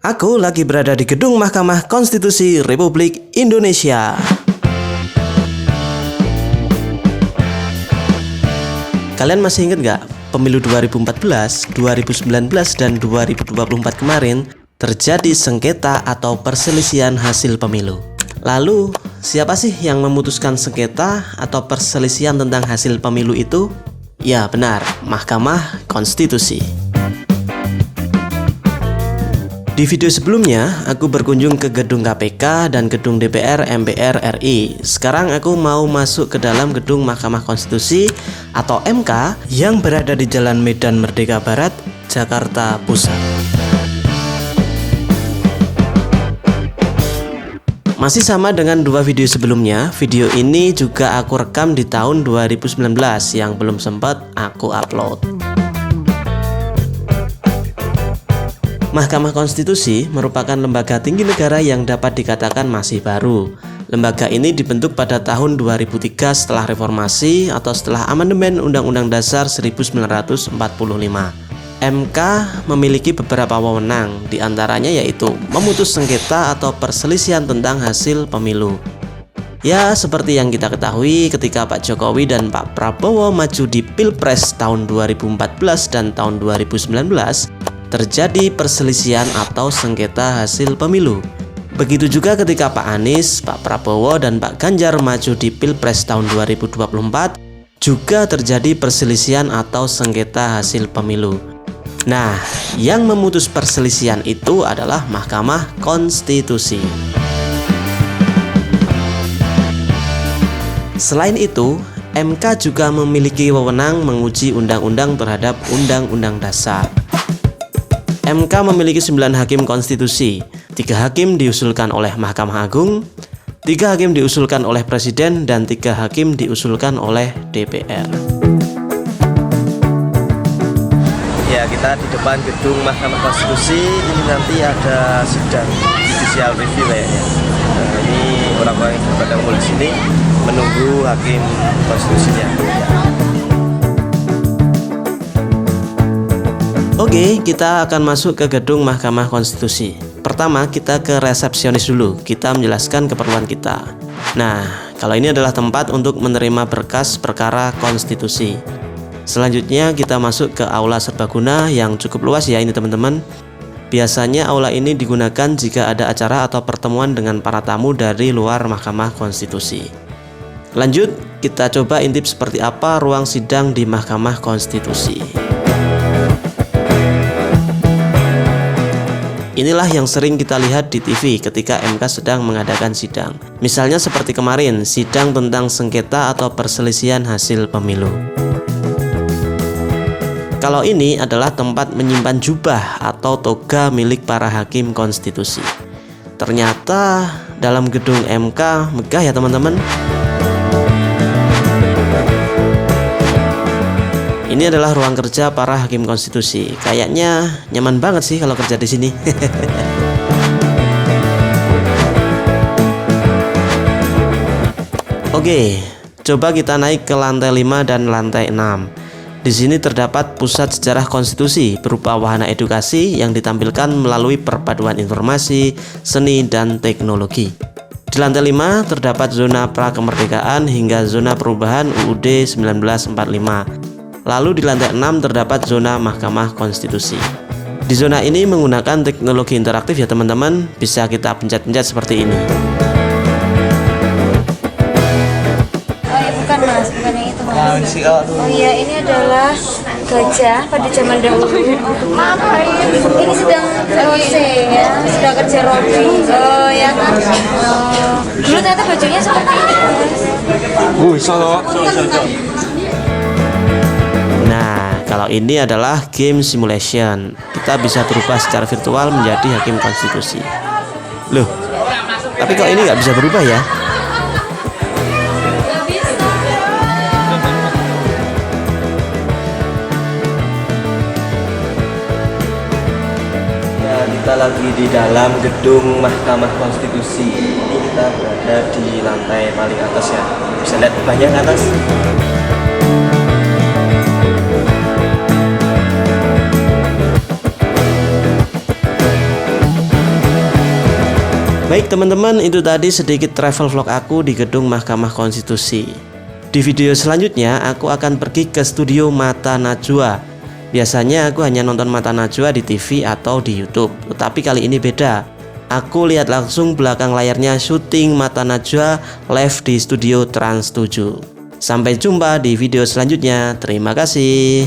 Aku lagi berada di gedung Mahkamah Konstitusi Republik Indonesia. Kalian masih ingat nggak? Pemilu 2014, 2019, dan 2024 kemarin terjadi sengketa atau perselisihan hasil pemilu. Lalu, siapa sih yang memutuskan sengketa atau perselisihan tentang hasil pemilu itu? Ya benar, Mahkamah Konstitusi. Di video sebelumnya, aku berkunjung ke gedung KPK dan gedung DPR MPR RI. Sekarang aku mau masuk ke dalam gedung Mahkamah Konstitusi atau MK yang berada di Jalan Medan Merdeka Barat, Jakarta Pusat. Masih sama dengan dua video sebelumnya, video ini juga aku rekam di tahun 2019 yang belum sempat aku upload. Mahkamah Konstitusi merupakan lembaga tinggi negara yang dapat dikatakan masih baru. Lembaga ini dibentuk pada tahun 2003 setelah reformasi atau setelah amandemen Undang-Undang Dasar 1945. MK memiliki beberapa wewenang, diantaranya yaitu memutus sengketa atau perselisihan tentang hasil pemilu. Ya, seperti yang kita ketahui ketika Pak Jokowi dan Pak Prabowo maju di Pilpres tahun 2014 dan tahun 2019, terjadi perselisihan atau sengketa hasil pemilu. Begitu juga ketika Pak Anies, Pak Prabowo, dan Pak Ganjar maju di Pilpres tahun 2024, juga terjadi perselisihan atau sengketa hasil pemilu. Nah, yang memutus perselisihan itu adalah Mahkamah Konstitusi. Selain itu, MK juga memiliki wewenang menguji undang-undang terhadap undang-undang dasar. MK memiliki 9 hakim konstitusi, 3 hakim diusulkan oleh Mahkamah Agung, 3 hakim diusulkan oleh Presiden, dan 3 hakim diusulkan oleh DPR. Ya, kita di depan gedung Mahkamah Konstitusi. Ini nanti ada sidang judicial review kayaknya. Nah, ini orang-orang yang pada ngumpul di sini menunggu hakim konstitusinya. Oke, kita akan masuk ke gedung Mahkamah Konstitusi. Pertama, kita ke resepsionis dulu. Kita menjelaskan keperluan kita. Nah, kalau ini adalah tempat untuk menerima berkas perkara konstitusi. Selanjutnya kita masuk ke aula serbaguna yang cukup luas ya ini teman-teman. Biasanya aula ini digunakan jika ada acara atau pertemuan dengan para tamu dari luar Mahkamah Konstitusi. Lanjut, kita coba intip seperti apa ruang sidang di Mahkamah Konstitusi. Inilah yang sering kita lihat di TV ketika MK sedang mengadakan sidang. Misalnya seperti kemarin, sidang tentang sengketa atau perselisihan hasil pemilu. Kalau ini adalah tempat menyimpan jubah atau toga milik para hakim konstitusi. Ternyata dalam gedung MK megah ya teman-teman. Ini adalah ruang kerja para hakim konstitusi. Kayaknya nyaman banget sih kalau kerja di sini. Oke, coba kita naik ke lantai 5 dan lantai 6. Di sini terdapat pusat sejarah konstitusi berupa wahana edukasi yang ditampilkan melalui perpaduan informasi, seni, dan teknologi. Di lantai 5 terdapat zona prakemerdekaan hingga zona perubahan UUD 1945. Lalu di lantai 6 terdapat zona Mahkamah Konstitusi. Di zona ini menggunakan teknologi interaktif ya teman-teman, bisa kita pencet-pencet seperti ini. Bukan mas, bukan yang itu mas. Oh iya, ini adalah gajah pada zaman dahulu. Ini sedang roasting ya, sedang kerja roti. Oh ya kan. Dulu ternyata bajunya seperti ini mas. Nah, kalau ini adalah game simulation. Kita bisa berubah secara virtual menjadi hakim konstitusi. Loh, tapi kok ini nggak bisa berubah ya? Kita lagi di dalam gedung Mahkamah Konstitusi. Ini kita berada di lantai paling atas ya. Bisa lihat banyak atas. Baik teman-teman, itu tadi sedikit travel vlog aku di gedung Mahkamah Konstitusi. Di video selanjutnya aku akan pergi ke studio Mata Najwa. Biasanya aku hanya nonton Mata Najwa di TV atau di YouTube, tetapi kali ini beda. Aku lihat langsung belakang layarnya syuting Mata Najwa live di studio Trans 7. Sampai jumpa di video selanjutnya. Terima kasih.